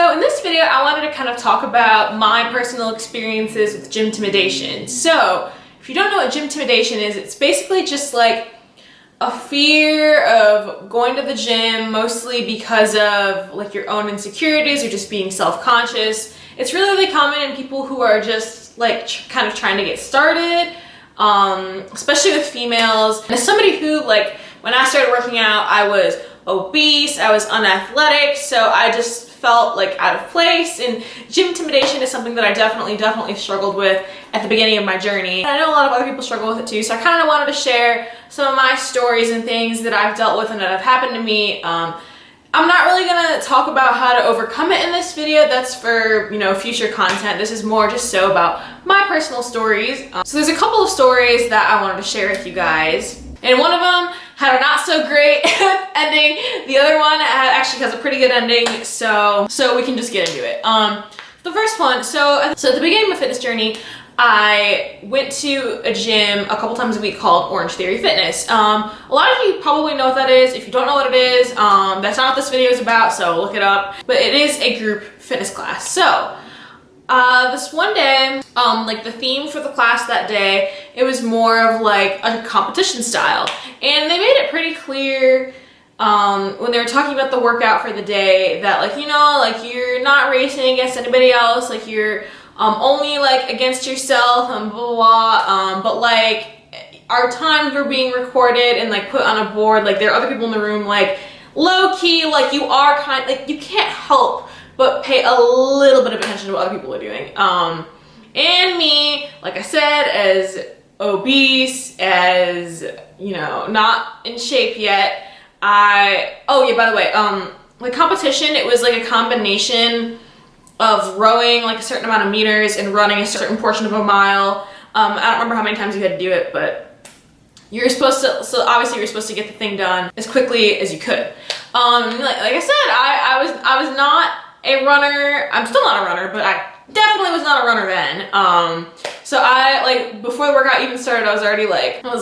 So in this video, I wanted to kind of talk about my personal experiences with gymtimidation. So if you don't know what gymtimidation is, it's basically just like a fear of going to the gym, mostly because of like your own insecurities or just being self-conscious. It's really, really common in people who are just like kind of trying to get started, especially with females. And as somebody who, like, when I started working out, I was obese, I was unathletic, so I just felt like out of place, and gymtimidation is something that I definitely struggled with at the beginning of my journey. And I know a lot of other people struggle with it too, so I kind of wanted to share some of my stories and things that I've dealt with and that have happened to me. I'm not really gonna talk about how to overcome it in this video. That's for, you know, future content. This is more just so about my personal stories. So there's a couple of stories that I wanted to share with you guys. And one of them had a not so great ending. The other one actually has a pretty good ending, so we can just get into it. The first one, so at the beginning of my fitness journey, I went to a gym a couple times a week called Orange Theory Fitness. A lot of you probably know what that is. If you don't know what it is, that's not what this video is about, so look it up. But it is a group fitness class. So this one day, like the theme for the class that day, it was more of like a competition style. And they made it pretty clear when they were talking about the workout for the day that, like, you know, like you're not racing against anybody else, like you're only like against yourself and blah, blah, blah. But like our times were being recorded and like put on a board. Like there are other people in the room, like low key, like you are like you can't help but pay a little bit of attention to what other people are doing. And me, like I said, as obese, as, you know, not in shape yet, oh yeah, by the way, the competition, it was like a combination of rowing like a certain amount of meters and running a certain portion of a mile. I don't remember how many times you had to do it, but you're supposed to, so obviously you're supposed to get the thing done as quickly as you could. Like I said, I was not a runner. I'm still not a runner, but I definitely was not a runner then. So I, like, before the workout even started, I was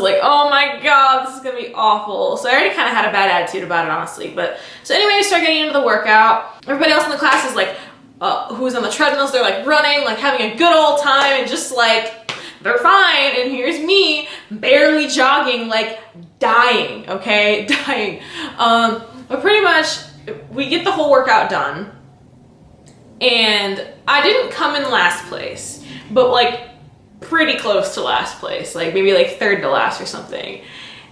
like, oh my god, this is gonna be awful. So I already kind of had a bad attitude about it, honestly. But so anyway, I start getting into the workout. Everybody else in the class is like, who's on the treadmills, they're like running, like having a good old time, and just like, they're fine. And here's me, barely jogging, like dying, okay, dying. But pretty much, we get the whole workout done. And I didn't come in last place, but like pretty close to last place, like maybe like third to last or something.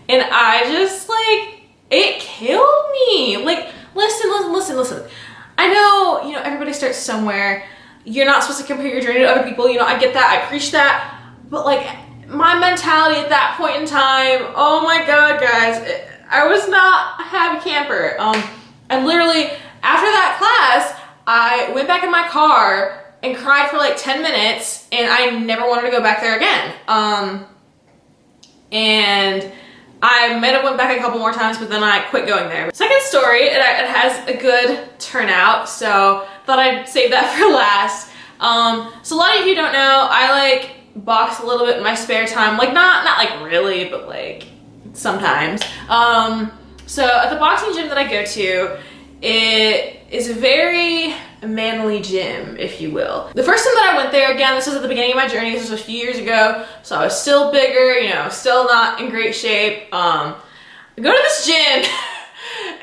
And I just like, it killed me. Like, listen. I know, you know, everybody starts somewhere. You're not supposed to compare your journey to other people. You know, I get that, I preach that. But like my mentality at that point in time, oh my God, guys, I was not a happy camper. And literally after that class, I went back in my car and cried for like 10 minutes, and I never wanted to go back there again. And I might have went back a couple more times, but then I quit going there. Second story, it has a good turnout, so thought I'd save that for last. So a lot of you don't know, I like box a little bit in my spare time, like not like really, but like sometimes. So at the boxing gym that I go to, it is a very manly gym, if you will. The first time that I went there, again, this was at the beginning of my journey, this was a few years ago, so I was still bigger, you know, still not in great shape. I go to this gym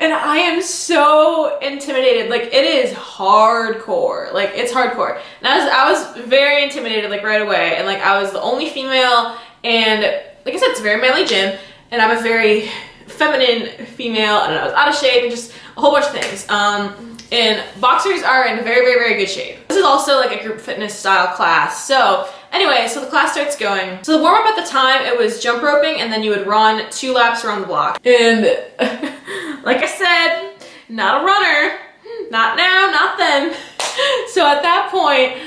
and I am so intimidated. Like, it is hardcore, like it's hardcore. And I was very intimidated, like right away, and like I was the only female, and like I said, it's a very manly gym, and I'm a very feminine female, and I was out of shape and just a whole bunch of things. And boxers are in very good shape. This is also like a group fitness style class. So anyway, so the class starts going. So the warm up at the time, it was jump roping, and then you would run 2 laps around the block. And like I said, not a runner, not now, not then. So at that point,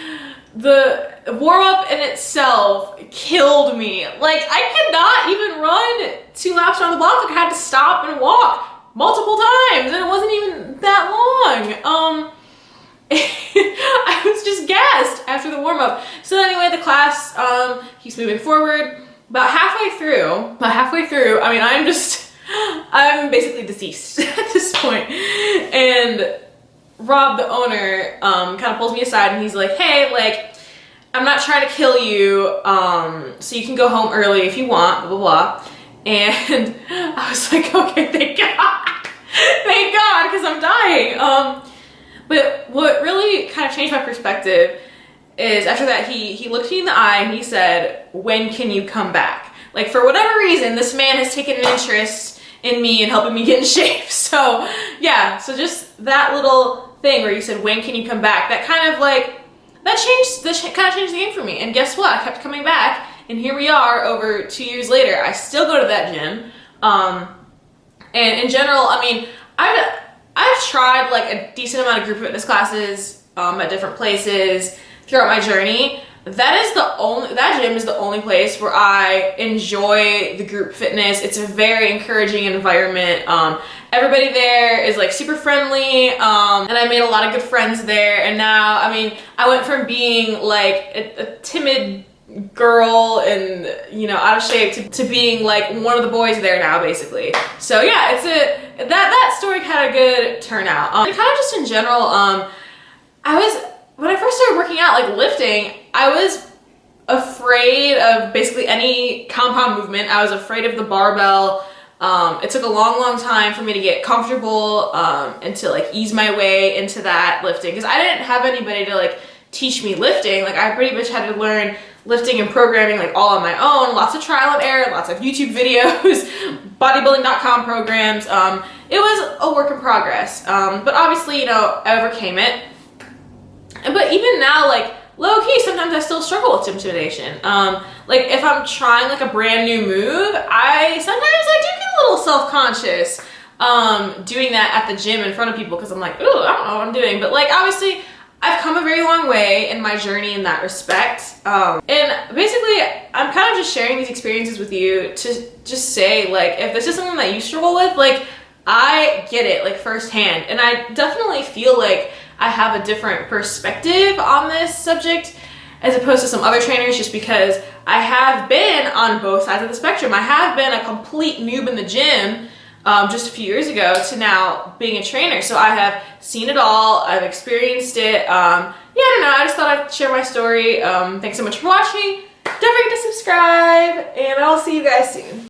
the warm up in itself killed me. Like, I could not even run 2 laps around the block. Like, I had to stop and walk multiple times, and it wasn't even that long. I was just gassed after the warm-up. So anyway, the class keeps moving forward. About halfway through, I mean, I'm basically deceased at this point. And Rob, the owner, kind of pulls me aside and he's like, hey, like, I'm not trying to kill you, so you can go home early if you want, blah, blah, blah. And I was like, okay, thank God. Thank God, because I'm dying. But what really kind of changed my perspective is after that, he looked me in the eye and he said, when can you come back? Like, for whatever reason, this man has taken an interest in me and helping me get in shape. So yeah, so just that little thing where you said, when can you come back? That kind of like, kind of changed the game for me. And guess what? I kept coming back, and here we are over 2 years later. I still go to that gym. And in general, I mean, I've tried like a decent amount of group fitness classes at different places throughout my journey. That gym is the only place where I enjoy the group fitness. It's a very encouraging environment. Everybody there is like super friendly, and I made a lot of good friends there. And now, I mean, I went from being like a timid girl and, you know, out of shape to being like one of the boys there now, basically. So yeah, that story had a good turnout. And kind of just in general, when I first started working out, like lifting, I was afraid of basically any compound movement. I was afraid of the barbell. It took a long time for me to get comfortable and to like ease my way into that lifting, because I didn't have anybody to like teach me lifting. Like, I pretty much had to learn lifting and programming like all on my own. Lots of trial and error, lots of YouTube videos, bodybuilding.com programs. It was a work in progress, but obviously, you know, I overcame it. But even now, like, low-key, sometimes I still struggle with Gymtimidation. Like, if I'm trying, like, a brand new move, I do get a little self-conscious doing that at the gym in front of people, because I'm like, ooh, I don't know what I'm doing. But, like, obviously, I've come a very long way in my journey in that respect. And basically, I'm kind of just sharing these experiences with you to just say, like, if this is something that you struggle with, like, I get it, like, firsthand. And I definitely feel like I have a different perspective on this subject as opposed to some other trainers, just because I have been on both sides of the spectrum. I have been a complete noob in the gym just a few years ago to now being a trainer. So I have seen it all. I've experienced it. Yeah, I don't know. I just thought I'd share my story. Thanks so much for watching. Don't forget to subscribe, and I'll see you guys soon.